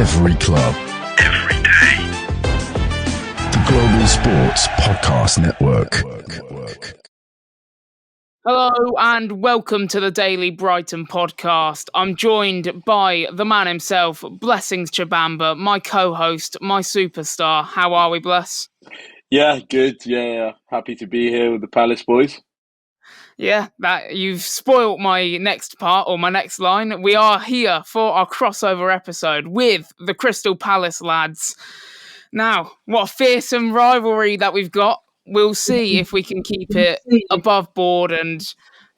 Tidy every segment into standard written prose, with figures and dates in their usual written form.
Every club. Every day. The Global Sports Podcast Network. Hello and welcome to the Daily Brighton podcast. I'm joined by the man himself, Blessings Chibamba, my co-host, my superstar. How are we, Bless? Yeah, good. Yeah. Happy to be here with the Palace boys. Yeah, that you've spoilt my next part or my next line. We are here for our crossover episode with the Crystal Palace lads. Now, what a fearsome rivalry that we've got. We'll see if we can keep it above board and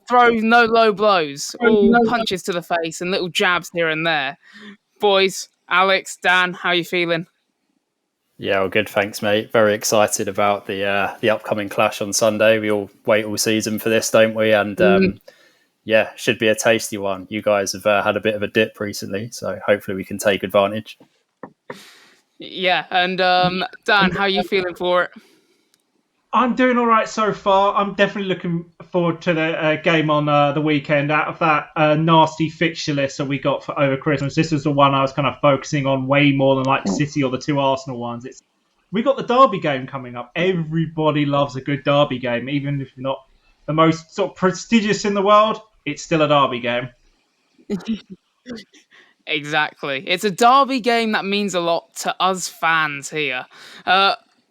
throw no low blows, all punches to the face and little jabs here and there. Boys, Alex, Dan, how you feeling? Yeah, well, good. Thanks, mate. Very excited about the upcoming clash on Sunday. We all wait all season for this, don't we? And yeah, should be a tasty one. You guys have had a bit of a dip recently, so hopefully we can take advantage. Yeah, and Dan, how are you feeling for it? I'm doing all right so far. I'm definitely looking forward to the game on the weekend. Out of that nasty fixture list that we got for over Christmas, this was the one I was kind of focusing on way more than like the City or the two Arsenal ones. We got the derby game coming up. Everybody loves a good derby game, even if you're not the most sort of prestigious in the world. It's still a derby game. Exactly. It's a derby game that means a lot to us fans here.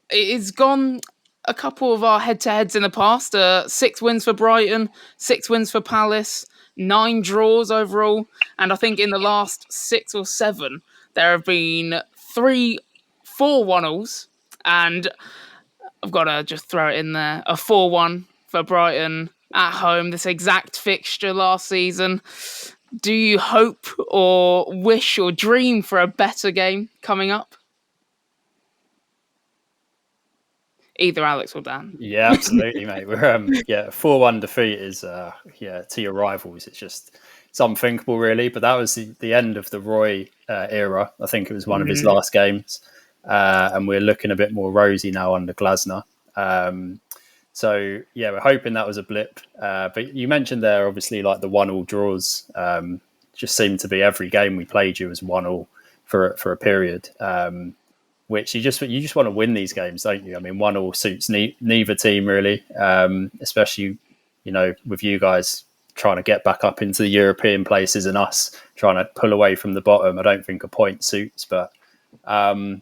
It's gone a couple of our head-to-heads in the past. 6 wins for Brighton, 6 wins for Palace, 9 draws overall. And I think in the last 6 or 7, there have been 4 1-alls. And I've got to just throw it in there. A 4-1 for Brighton at home, this exact fixture last season. Do you hope or wish or dream for a better game coming up? Either Alex or Dan. Yeah, absolutely, mate. We're 4-1 defeat is to your rivals. It's unthinkable, really. But that was the end of the Roy era. I think it was one of his last games, and we're looking a bit more rosy now under Glasner. So yeah, we're hoping that was a blip. But you mentioned there, obviously, like the 1-1 draws. Just seemed to be every game we played you was 1-1 for a period. Which you just want to win these games, don't you? I mean, 1-1 suits neither team really, especially with you guys trying to get back up into the European places and us trying to pull away from the bottom. I don't think a point suits, but I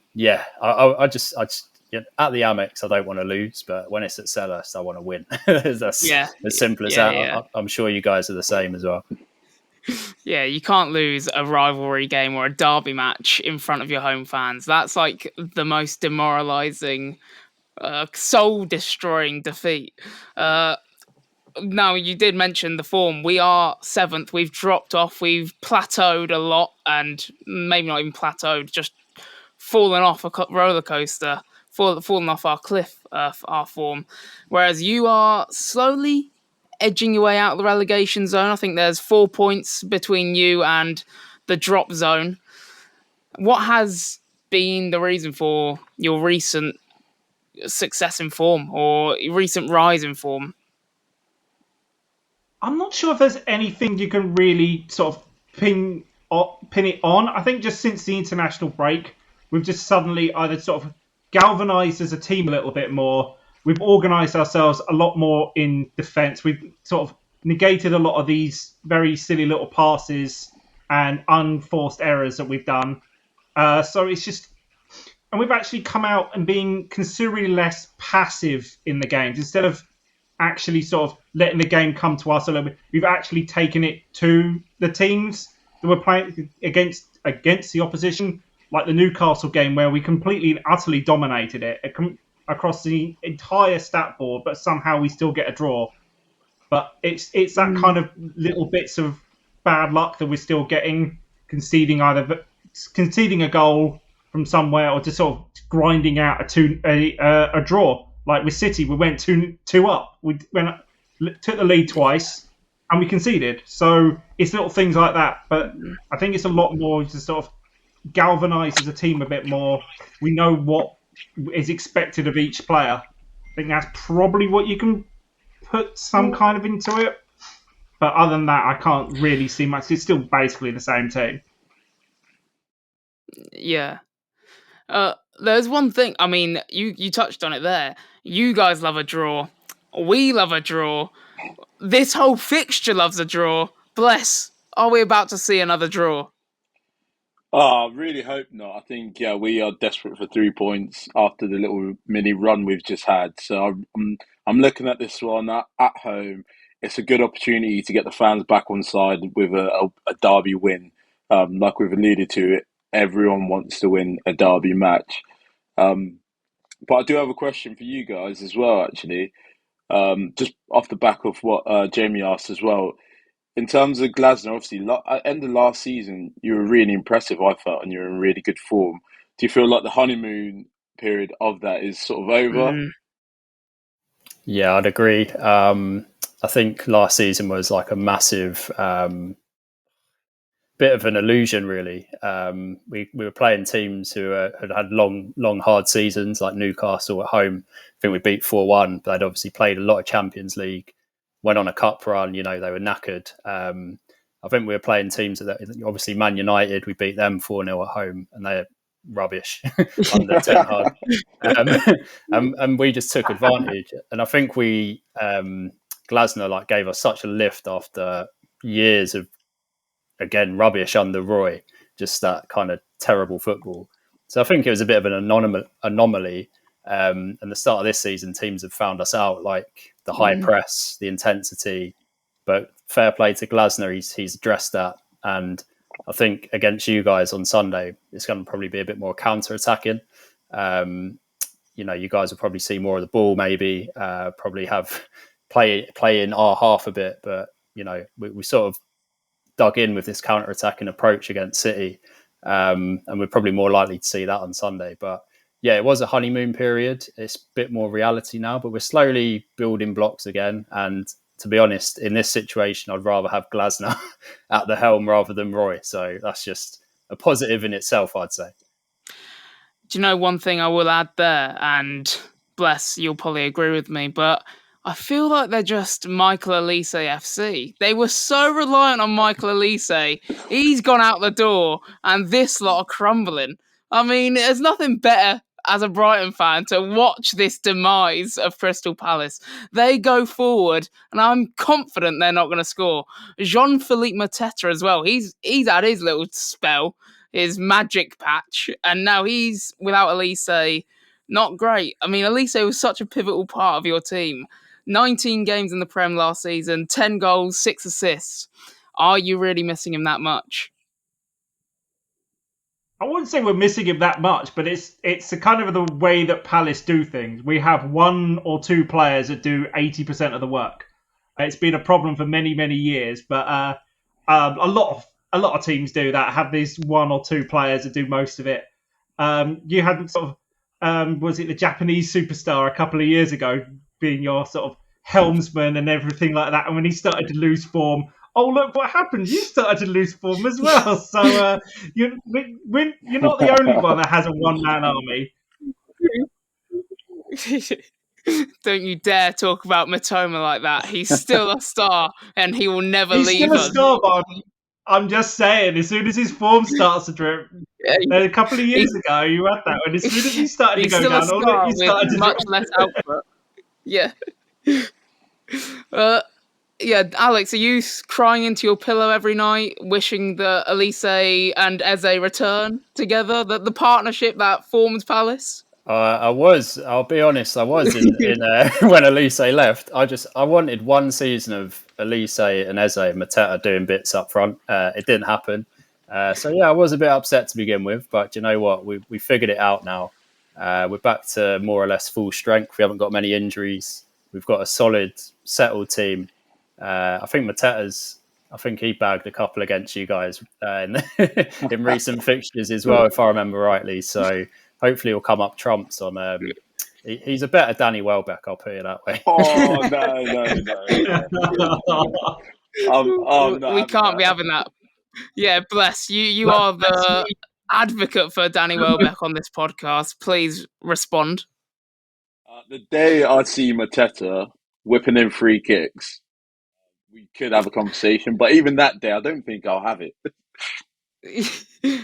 just at the Amex I don't want to lose, but when it's at Selhurst I want to win. That's as simple as that. Yeah. I'm sure you guys are the same as well. Yeah, you can't lose a rivalry game or a derby match in front of your home fans. That's like the most demoralising, soul-destroying defeat. Now, you did mention the form. We are 7th. We've dropped off. We've plateaued a lot, and maybe not even plateaued, just fallen off a roller coaster, fallen off our cliff, our form. Whereas you are slowly edging your way out of the relegation zone. I think there's 4 points between you and the drop zone. What has been the reason for your recent success in form or recent rise in form? I'm not sure if there's anything you can really sort of pin it on. I think just since the international break, we've just suddenly either sort of galvanised as a team a little bit more. We've organised ourselves a lot more in defence. We've sort of negated a lot of these very silly little passes and unforced errors that we've done. So it's just... And we've actually come out and being considerably less passive in the games. Instead of actually sort of letting the game come to us a little bit, we've actually taken it to the teams that we're playing against the opposition. Like the Newcastle game where we completely and utterly dominated it across the entire stat board, but somehow we still get a draw. But it's that kind of little bits of bad luck that we're still getting, conceding a goal from somewhere or just sort of grinding out a draw. Like with City, we went 2 up. We took the lead twice and we conceded. So it's little things like that. But I think it's a lot more to sort of galvanise as a team a bit more. We know what is expected of each player. I think that's probably what you can put some kind of into it. But other than that, I can't really see much. It's still basically the same team. Yeah. There's one thing. I mean, you touched on it there. You guys love a draw. We love a draw. This whole fixture loves a draw. Bless. Are we about to see another draw? Oh, I really hope not. I think we are desperate for 3 points after the little mini run we've just had. So I'm looking at this one at home. It's a good opportunity to get the fans back on side with a derby win. Like we've alluded to, everyone wants to win a derby match. Um, but I do have a question for you guys as well, actually. Just off the back of what Jamie asked as well. In terms of Glasner, obviously, at the end of last season, you were really impressive, I felt, and you were in really good form. Do you feel like the honeymoon period of that is sort of over? Yeah, I'd agree. I think last season was like a massive bit of an illusion, really. We were playing teams who had long, hard seasons, like Newcastle at home. I think we beat 4-1, but they'd obviously played a lot of Champions League, went on a cup run, they were knackered. I think we were playing teams that, obviously Man United, we beat them 4-0 at home, and they're rubbish under Ten Hag. And we just took advantage. And I think Glasner gave us such a lift after years of, again, rubbish under Roy, just that kind of terrible football. So I think it was a bit of an anomaly. And the start of this season, teams have found us out, like the high press, the intensity. But fair play to Glasner, he's addressed that. And I think against you guys on Sunday, it's going to probably be a bit more counter-attacking. You guys will probably see more of the ball, maybe, probably have play in our half a bit. But, we sort of dug in with this counter-attacking approach against City. And we're probably more likely to see that on Sunday. But yeah, it was a honeymoon period. It's a bit more reality now, but we're slowly building blocks again. And to be honest, in this situation, I'd rather have Glasner at the helm rather than Roy. So that's just a positive in itself, I'd say. Do you know one thing I will add there? And bless, you'll probably agree with me, but I feel like they're just Michael Elise FC. They were so reliant on Michael Elise. He's gone out the door, and this lot are crumbling. I mean, there's nothing better as a Brighton fan to watch this demise of Crystal Palace. They go forward, and I'm confident they're not going to score. Jean-Philippe Mateta as well. He's had his little spell, his magic patch, and now he's without Elise. Not great. I mean, Elise was such a pivotal part of your team. 19 games in the Prem last season, 10 goals, 6 assists. Are you really missing him that much? I wouldn't say we're missing him that much, but it's a kind of the way that Palace do things. We have one or two players that do 80% of the work. It's been a problem for many, many years, but a lot of teams do that. Have these one or two players that do most of it. You had sort of was it the Japanese superstar a couple of years ago being your sort of helmsman and everything like that, and when he started to lose form, oh look what happened! You started to lose form as well. So you're not the only one that has a one-man army. Don't you dare talk about Matoma like that. He's still a star, and he will never He's leave still a us. star, but I'm just saying, as soon as his form starts to drip, a couple of years ago you had that, and as soon as he started to go down, oh look, you started to much less output. Yeah. Yeah, Alex, are you crying into your pillow every night, wishing that Elise and Eze return together, the partnership that formed Palace? I'll be honest, I was in when Elise left. I wanted one season of Elise and Eze and Mateta doing bits up front. It didn't happen. So yeah, I was a bit upset to begin with, but you know what? We figured it out now. We're back to more or less full strength. We haven't got many injuries. We've got a solid, settled team. I think he bagged a couple against you guys in recent fixtures as well, if I remember rightly. So hopefully he'll come up trumps on. He's a better Danny Welbeck, I'll put it that way. Oh no! We can't be having that. Yeah, bless you. You are the advocate for Danny Welbeck on this podcast. Please respond. The day I see Mateta whipping in free kicks, we could have a conversation. But even that day, I don't think I'll have it.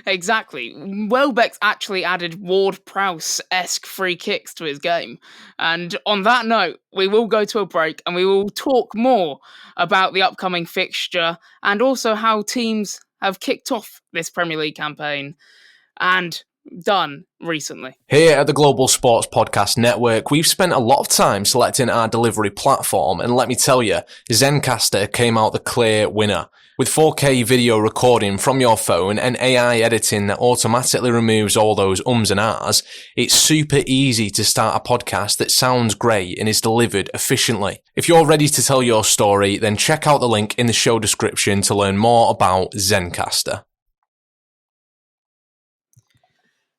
Exactly. Welbeck's actually added Ward-Prowse-esque free kicks to his game. And on that note, we will go to a break and we will talk more about the upcoming fixture and also how teams have kicked off this Premier League campaign and done recently. Here at the Global Sports Podcast Network, we've spent a lot of time selecting our delivery platform, and let me tell you, Zencastr came out the clear winner. With 4K video recording from your phone and AI editing that automatically removes all those ums and ahs, it's super easy to start a podcast that sounds great and is delivered efficiently. If you're ready to tell your story, then check out the link in the show description to learn more about Zencastr.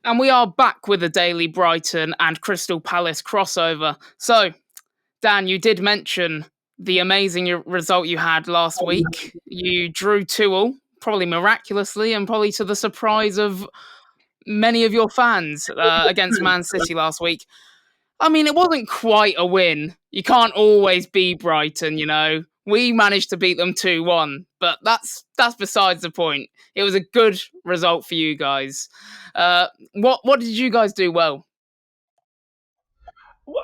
And we are back with a daily Brighton and Crystal Palace crossover. So, Dan, you did mention the amazing result you had last week. You drew 2-2, probably miraculously and probably to the surprise of many of your fans against Man City last week. I mean, it wasn't quite a win. You can't always be Brighton, you know. We managed to beat them 2-1, but that's besides the point. It was a good result for you guys. What did you guys do well?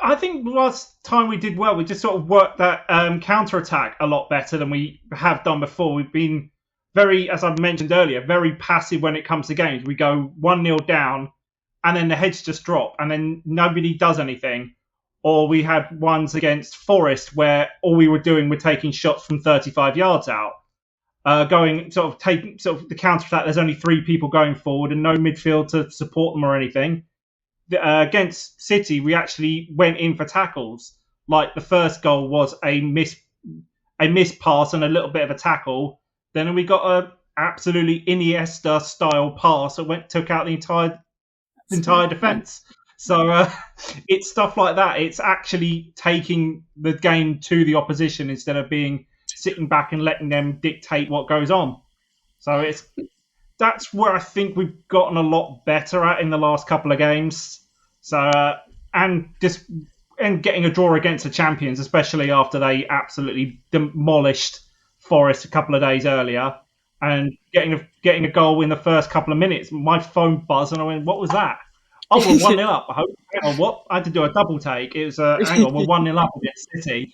I think last time we did well, we just sort of worked that counter-attack a lot better than we have done before. We've been very, as I mentioned earlier, very passive when it comes to games. We go 1-0 down, and then the heads just drop, and then nobody does anything. Or we had ones against Forest where all we were doing were taking shots from 35 yards out. Taking the counter-attack, there's only 3 people going forward and no midfield to support them or anything. Against City, we actually went in for tackles. Like the first goal was a miss pass and a little bit of a tackle. Then we got a absolutely Iniesta style pass that took out the entire defence. So it's stuff like that. It's actually taking the game to the opposition instead of sitting back and letting them dictate what goes on. So that's where I think we've gotten a lot better at in the last couple of games. So and getting a draw against the champions, especially after they absolutely demolished Forest a couple of days earlier, and getting a goal in the first couple of minutes. My phone buzzed and I went, "What was that?" Oh, we're 1-0 up. Hang on, what? I had to do a double take. It was hang on, we're 1-0 up against City.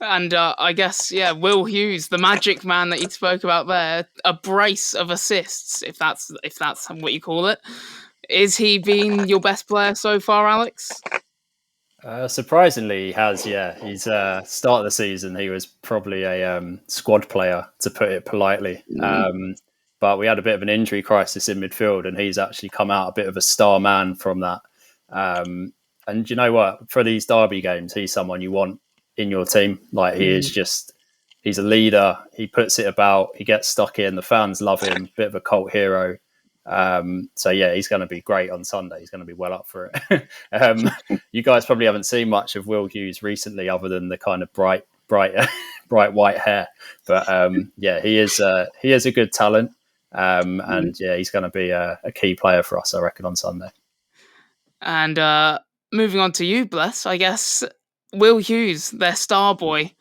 And I guess, Will Hughes, the magic man that you spoke about there, a brace of assists, if that's what you call it. Is he been your best player so far, Alex? Surprisingly, he has, yeah. He's start of the season, he was probably a squad player, to put it politely. But we had a bit of an injury crisis in midfield, and he's actually come out a bit of a star man from that. And you know what? For these derby games, he's someone you want in your team. Like, he is he's a leader. He puts it about. He gets stuck in. The fans love him. Bit of a cult hero. So yeah, he's going to be great on Sunday. He's going to be well up for it. You guys probably haven't seen much of Will Hughes recently, other than the kind of bright white hair. But yeah, he is a good talent. And yeah, he's going to be a key player for us, I reckon, on Sunday. And moving on to you, Bless, I guess, Will Hughes, their star boy.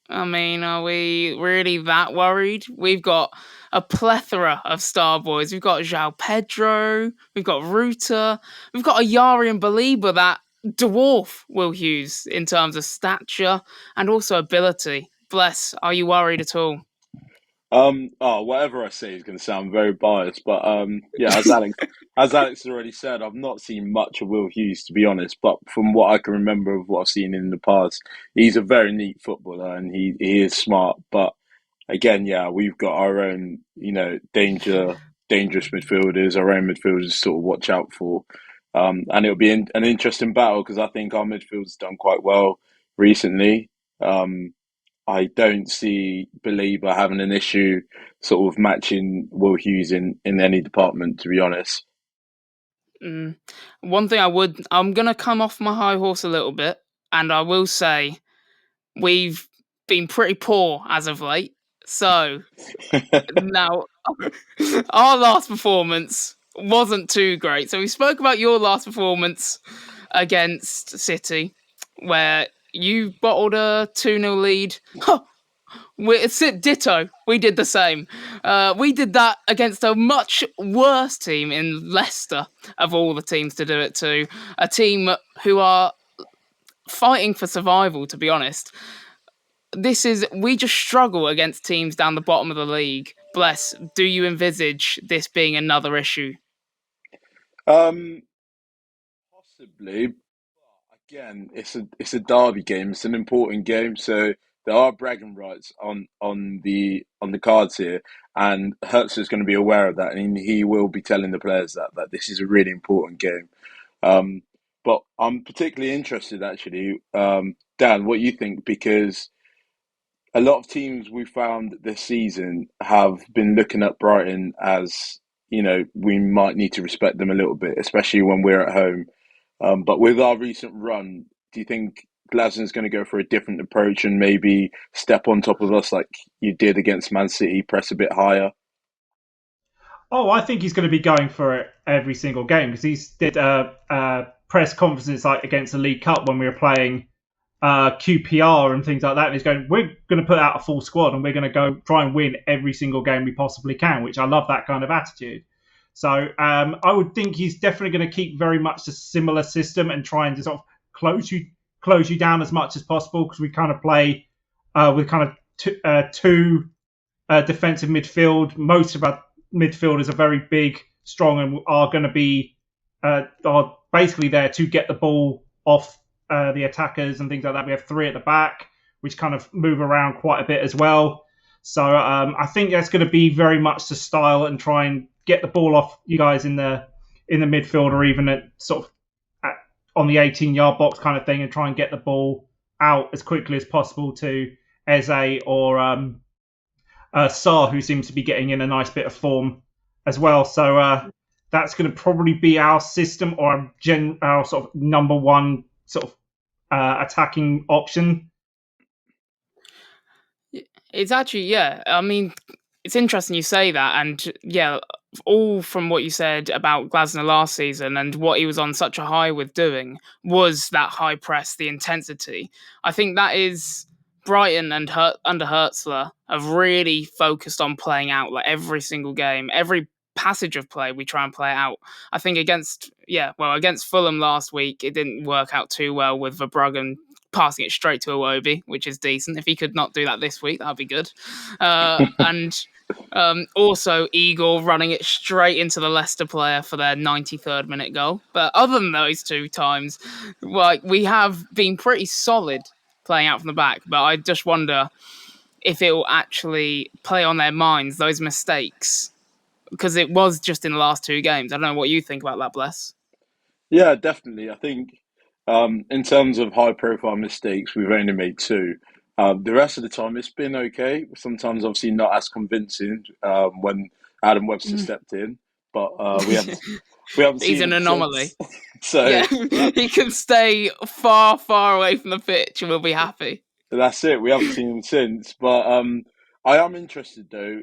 I mean, are we really that worried? We've got a plethora of star boys. We've got João Pedro, we've got Ruta, we've got a Yari and Baliba that dwarf Will Hughes in terms of stature and also ability. Bless, are you worried at all? Whatever I say is going to sound very biased, but yeah, as Alex has already said, I've not seen much of Will Hughes, to be honest. But from what I can remember of what I've seen in the past, he's a very neat footballer and he is smart. But again, yeah, we've got our own, dangerous midfielders, our own midfielders to sort of watch out for. And it'll be an interesting battle because I think our midfield's done quite well recently. I don't see Baliba having an issue sort of matching Will Hughes in any department, to be honest. One thing I'm going to come off my high horse a little bit, and I will say we've been pretty poor as of late. So now our last performance wasn't too great. So we spoke about your last performance against City, where you bottled a 2-0 lead. Ditto. We did the same. We did that against a much worse team in Leicester, of all the teams to do it to. A team who are fighting for survival, to be honest. We just struggle against teams down the bottom of the league. Bless, do you envisage this being another issue? Possibly. Again, it's a derby game. It's an important game, so there are bragging rights on the cards here, and Hertz is going to be aware of that, and he will be telling the players that this is a really important game. But I'm particularly interested, actually, Dan, what you think, because a lot of teams we found this season have been looking at Brighton as, we might need to respect them a little bit, especially when we're at home. But with our recent run, do you think Glasnow's going to go for a different approach and maybe step on top of us like you did against Man City, press a bit higher? Oh, I think he's going to be going for it every single game, because he did press conferences like against the League Cup when we were playing QPR and things like that. And he's going, we're going to put out a full squad and we're going to go try and win every single game we possibly can, which I love that kind of attitude. So I would think he's definitely going to keep very much a similar system and try and just sort of close you down as much as possible, because we kind of play with kind of two defensive midfield. Most of our midfielders are very big, strong, and are going to be are basically there to get the ball off the attackers and things like that. We have three at the back, which kind of move around quite a bit as well. So I think that's going to be very much the style, and try and get the ball off you guys in the midfield, or even at sort of on the 18-yard box kind of thing, and try and get the ball out as quickly as possible to Eze or Sarr, who seems to be getting in a nice bit of form as well. So that's going to probably be our system, or our sort of number one sort of attacking option. It's actually, yeah. I mean, it's interesting you say that, and yeah, all from what you said about Glasner last season and what he was on such a high with doing was that high press, the intensity. I think that is Brighton and under Hertzler have really focused on playing out like every single game, every passage of play we try and play out. I think against Fulham last week, it didn't work out too well with Verbruggen passing it straight to Iwobi, which is decent. If he could not do that this week, that'd be good. And also Eagle running it straight into the Leicester player for their 93rd minute goal. But other than those two times, like, we have been pretty solid playing out from the back. But I just wonder if it will actually play on their minds, those mistakes, because it was just in the last two games. I don't know what you think about that, Bless. Yeah, definitely. I think in terms of high-profile mistakes, we've only made two. The rest of the time, it's been okay. Sometimes, obviously, not as convincing when Adam Webster stepped in, but we haven't He's seen an him anomaly. since. So yeah, he can stay far, far away from the pitch, and we'll be happy. that's it. We haven't seen him since, but I am interested though.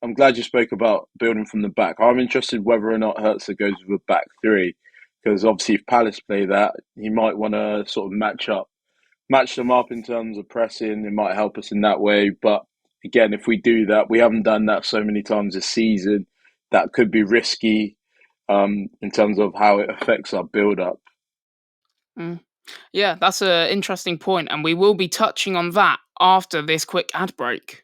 I'm glad you spoke about building from the back. I'm interested whether or not Hertzer goes with a back three, because obviously if Palace play that, he might want to sort of match them up in terms of pressing. It might help us in that way. But again, if we do that, we haven't done that so many times this season. That could be risky in terms of how it affects our build-up. Yeah, that's an interesting point, and we will be touching on that after this quick ad break.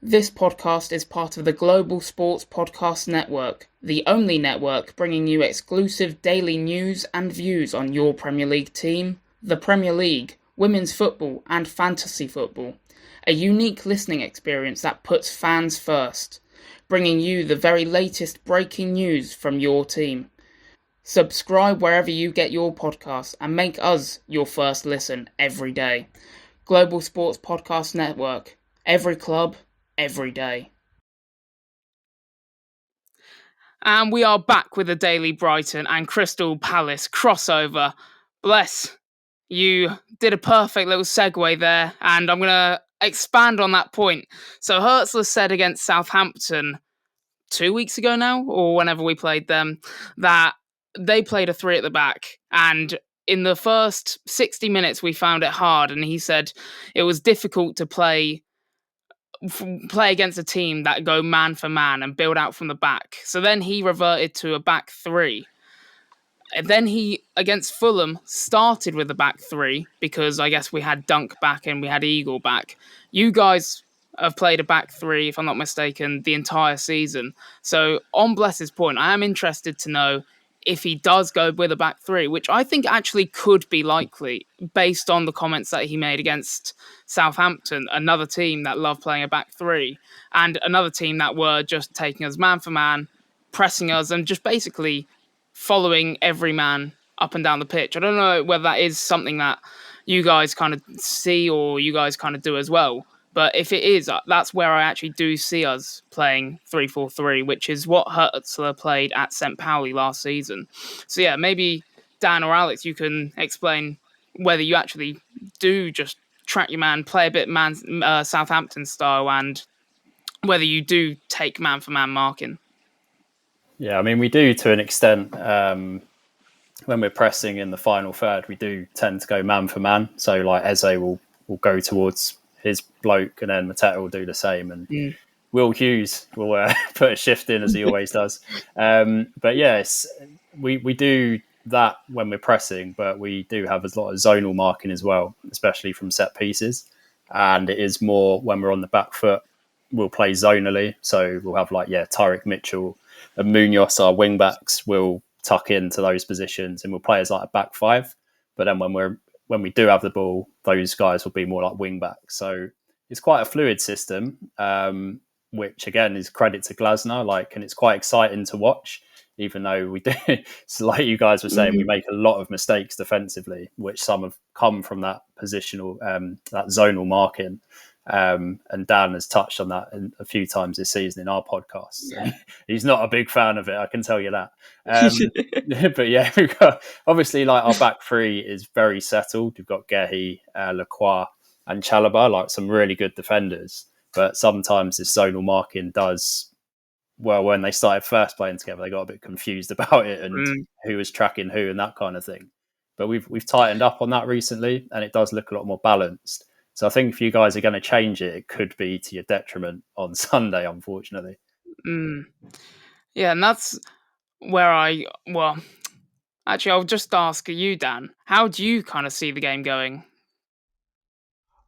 This podcast is part of the Global Sports Podcast Network, the only network bringing you exclusive daily news and views on your Premier League team, the Premier League, women's football and fantasy football. A unique listening experience that puts fans first, bringing you the very latest breaking news from your team. Subscribe wherever you get your podcasts and make us your first listen every day. Global Sports Podcast Network. Every club, every day. And we are back with the Daily Brighton and Crystal Palace crossover. Bless, you did a perfect little segue there, and I'm going to expand on that point. So Hertzler said against Southampton 2 weeks ago now, or whenever we played them, that they played a three at the back, and in the first 60 minutes we found it hard, and he said it was difficult to play play against a team that go man for man and build out from the back. So then he reverted to a back three. And then he, against Fulham, started with a back three because I guess we had Dunk back and we had Eagle back. You guys have played a back three, if I'm not mistaken, the entire season. So on Bless's point, I am interested to know if he does go with a back three, which I think actually could be likely based on the comments that he made against Southampton, another team that love playing a back three, and another team that were just taking us man for man, pressing us, and just basically following every man up and down the pitch. I don't know whether that is something that you guys kind of see or you guys kind of do as well. But if it is, that's where I actually do see us playing 3-4-3, which is what Hertzler played at St. Pauli last season. So yeah, maybe Dan or Alex, you can explain whether you actually do just track your man, play a bit Southampton style, and whether you do take man for man marking. Yeah, I mean, we do to an extent. When we're pressing in the final third, we do tend to go man for man. So like Eze will go towards his bloke, and then Mateta will do the same, and Will Hughes will put a shift in as he always does. But yes, we do that when we're pressing, but we do have a lot of zonal marking as well, especially from set pieces. And it is more when we're on the back foot, we'll play zonally. So we'll have Tyrick Mitchell and Munoz, our wing backs, will tuck into those positions, and we'll play as like a back five. But then when we do have the ball, those guys will be more like wing backs. So it's quite a fluid system, which again is credit to Glasner. And it's quite exciting to watch, even though we do. So like you guys were saying, we make a lot of mistakes defensively, which some have come from that positional, that zonal marking. And Dan has touched on that a few times this season in our podcast. He's not a big fan of it, I can tell you that. But yeah, we've got, obviously, our back three is very settled. We've got Gehi, Lacroix, and Chalobah, some really good defenders. But sometimes this zonal marking does, well, when they started first playing together, they got a bit confused about it and who was tracking who and that kind of thing. But we've tightened up on that recently, and it does look a lot more balanced. So I think if you guys are going to change it, it could be to your detriment on Sunday, unfortunately. Yeah, and that's where actually, I'll just ask you, Dan, how do you kind of see the game going?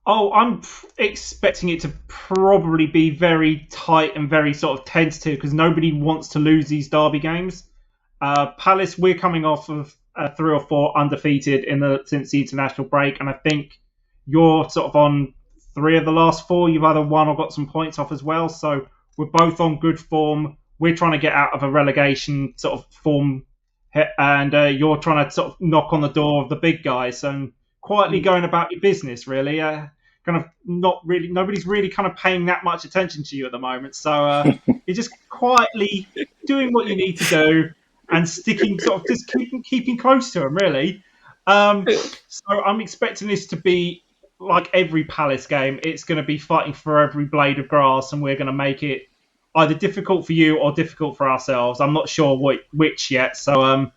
Oh, I'm expecting it to probably be very tight and very sort of tentative because nobody wants to lose these derby games. Palace, we're coming off of 3 or 4 undefeated since the international break, and I think you're sort of on 3 of the last 4. You've either won or got some points off as well. So we're both on good form. We're trying to get out of a relegation sort of form, and you're trying to sort of knock on the door of the big guys and quietly going about your business, really. Kind of not really, nobody's really kind of paying that much attention to you at the moment. So you're just quietly doing what you need to do and sticking, sort of just keeping close to them, really. So I'm expecting this to be like every Palace game. It's going to be fighting for every blade of grass, and we're going to make it either difficult for you or difficult for ourselves. I'm not sure which yet. So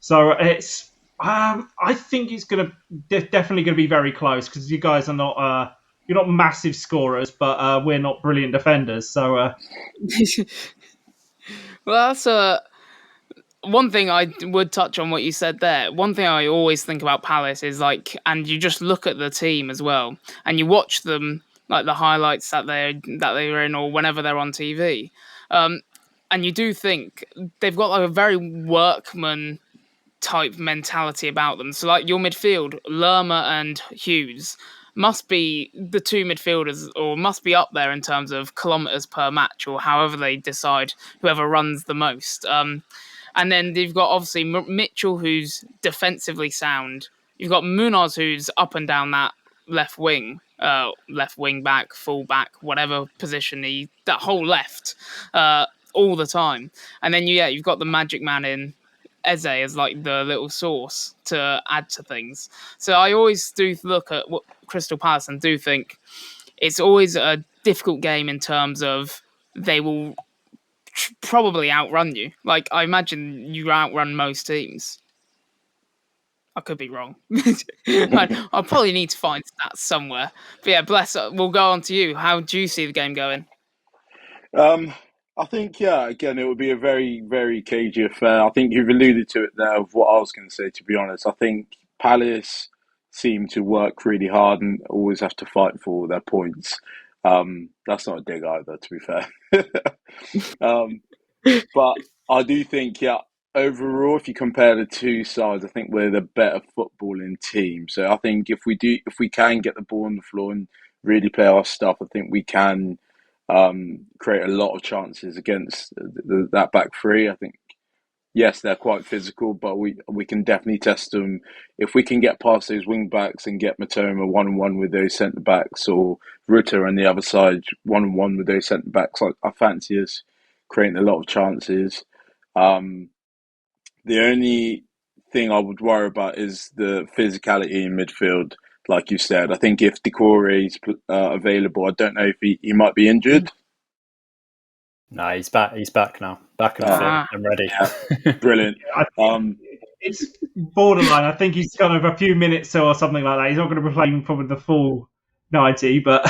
it's. I think it's going to definitely going to be very close because you guys are not. You're not massive scorers, but we're not brilliant defenders. So. Well, that's one thing I would touch on what you said there. One thing I always think about Palace is and you just look at the team as well, and you watch them the highlights that they're in or whenever they're on TV, and you do think they've got a very workman type mentality about them. So your midfield, Lerma and Hughes, must be the 2 midfielders or must be up there in terms of kilometres per match or however they decide whoever runs the most. And then you've got obviously Mitchell, who's defensively sound. You've got Munoz, who's up and down that left wing back, full back, whatever position that whole left all the time. And then you've got the magic man in Eze as the little source to add to things. So I always do look at what Crystal Palace and do think it's always a difficult game in terms of they will probably outrun you. I imagine you outrun most teams. I could be wrong. I'll probably need to find stats somewhere. But yeah, bless. We'll go on to you. How do you see the game going? I think, yeah, again, it would be a very, very cagey affair. I think you've alluded to it there of what I was going to say, to be honest. I think Palace seem to work really hard and always have to fight for their points. That's not a dig either, to be fair. um, but I do think, yeah, overall, if you compare the two sides, I think we're the better footballing team. So I think if we can get the ball on the floor and really play our stuff, I think we can create a lot of chances against that back three. I think yes, they're quite physical, but we can definitely test them if we can get past those wing backs and get Matoma 1-on-1 with those centre backs, or Rutter on the other side 1-on-1 with those centre backs. I fancy us creating a lot of chances. The only thing I would worry about is the physicality in midfield. Like you said, I think if Decore is available, I don't know if he might be injured. No, he's back. He's back now. Back and fit and ready. Yeah. Brilliant. It's borderline. I think he's kind of a few minutes or something like that. He's not going to be playing probably the full 90, but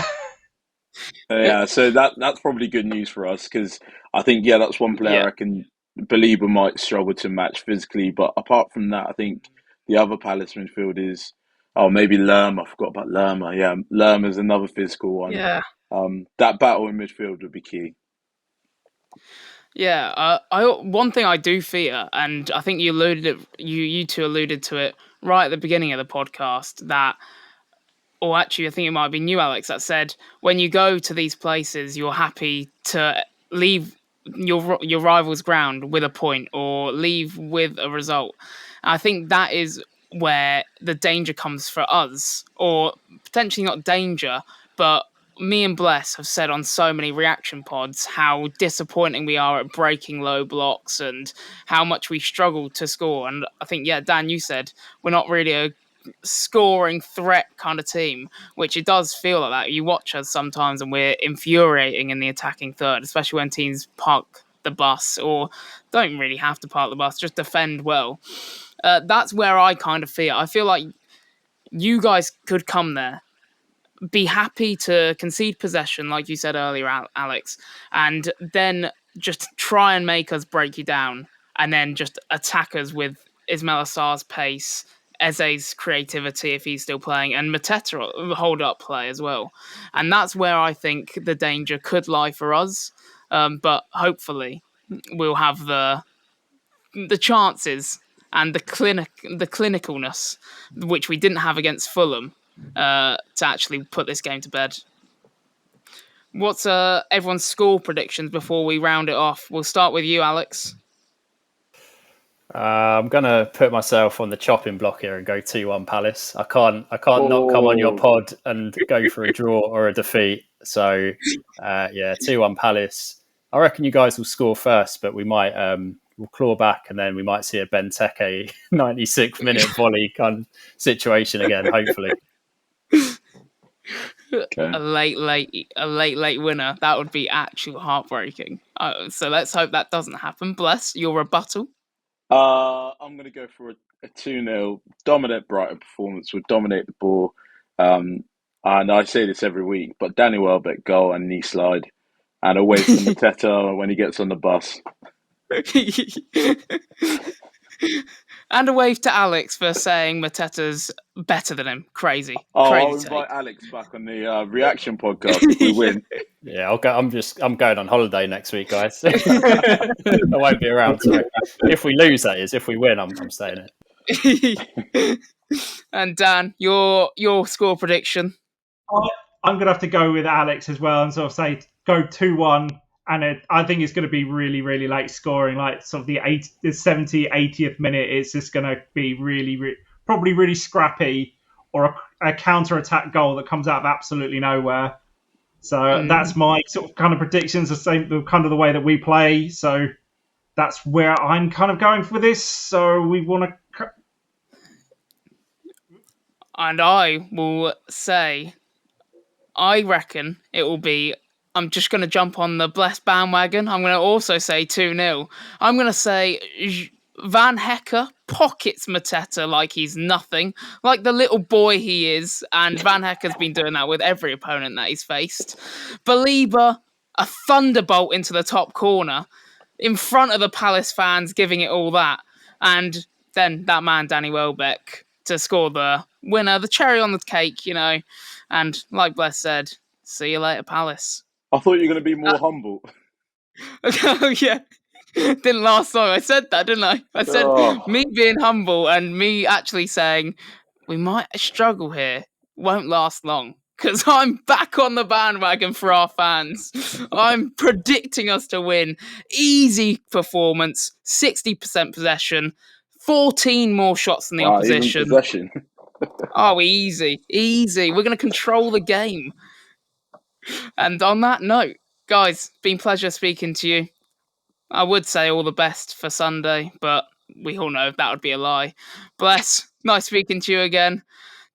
yeah. So that's probably good news for us, because I think that's one player I can believe we might struggle to match physically. But apart from that, I think the other Palace midfield is maybe Lerma. I forgot about Lerma. Yeah, Lerma's another physical one. Yeah. That battle in midfield would be key. Yeah, one thing I do fear, and I think you two alluded to it right at the beginning of the podcast, that, or actually I think it might have been you, Alex, that said when you go to these places, you're happy to leave your rival's ground with a point or leave with a result. And I think that is where the danger comes for us, or potentially not danger, but me and Bless have said on so many reaction pods how disappointing we are at breaking low blocks and how much we struggle to score. And I think, Dan, you said we're not really a scoring threat kind of team, which it does feel like that. You watch us sometimes and we're infuriating in the attacking third, especially when teams park the bus or don't really have to park the bus, just defend well. That's where I kind of feel. I feel like you guys could come there, be happy to concede possession, like you said earlier, Alex, and then just try and make us break you down, and then just attack us with Ismail Assar's pace, Eze's creativity if he's still playing, and Mateta hold up play as well. And that's where I think the danger could lie for us. But hopefully we'll have the chances and the clinicalness, which we didn't have against Fulham, to actually put this game to bed. What's everyone's score predictions before we round it off? We'll start with you, Alex. I'm gonna put myself on the chopping block here and go 2-1 Palace. I can't not come on your pod and go for a draw or a defeat. So 2-1 Palace. I reckon you guys will score first, but we might we'll claw back, and then we might see a Benteke 96th minute volley kind of situation again, hopefully. Okay. A late winner. That would be actually heartbreaking. So let's hope that doesn't happen. Bless your rebuttal. I'm going to go for a 2-0 dominant Brighton performance. We'll dominate the ball. And I say this every week, but Danny Welbeck goal and knee slide, and away from Mateta when he gets on the bus. And a wave to Alex for saying Mateta's better than him. Crazy. I'll invite Alex back on the reaction podcast if we win. Yeah, I'll go. I'm going on holiday next week, guys. I won't be around. So if we lose, that is. If we win, I'm staying it. And Dan, your score prediction? I'm going to have to go with Alex as well and sort of say go 2-1. And I think it's going to be really, really late scoring, like sort of the 70, 80th minute. It's just going to be probably really scrappy, or a counter-attack goal that comes out of absolutely nowhere. So that's my sort of kind of predictions, the way that we play. So that's where I'm kind of going for this. So we want to... And I will say, I reckon it will be... I'm just going to jump on the Bless bandwagon. I'm going to also say 2-0. I'm going to say Van Hecker pockets Mateta like he's nothing, like the little boy he is, and Van Hecker's been doing that with every opponent that he's faced. Belieber, a thunderbolt into the top corner, in front of the Palace fans, giving it all that. And then that man, Danny Welbeck, to score the winner, the cherry on the cake, And like Bless said, see you later, Palace. I thought you were going to be more humble. Oh, yeah. Didn't last long. I said that, didn't I? I said me being humble and me actually saying we might struggle here won't last long. Because I'm back on the bandwagon for our fans. I'm predicting us to win. Easy performance, 60% possession, 14 more shots than the opposition. Even possession. Oh, easy. We're going to control the game. And on that note, guys, been a pleasure speaking to you. I would say all the best for Sunday, but we all know that would be a lie. Bless, nice speaking to you again.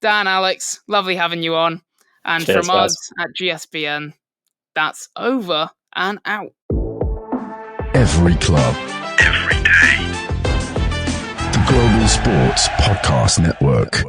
Dan, Alex, lovely having you on. And Cheers, from guys. us at GSBN, that's over and out. Every club, every day. The Global Sports Podcast Network.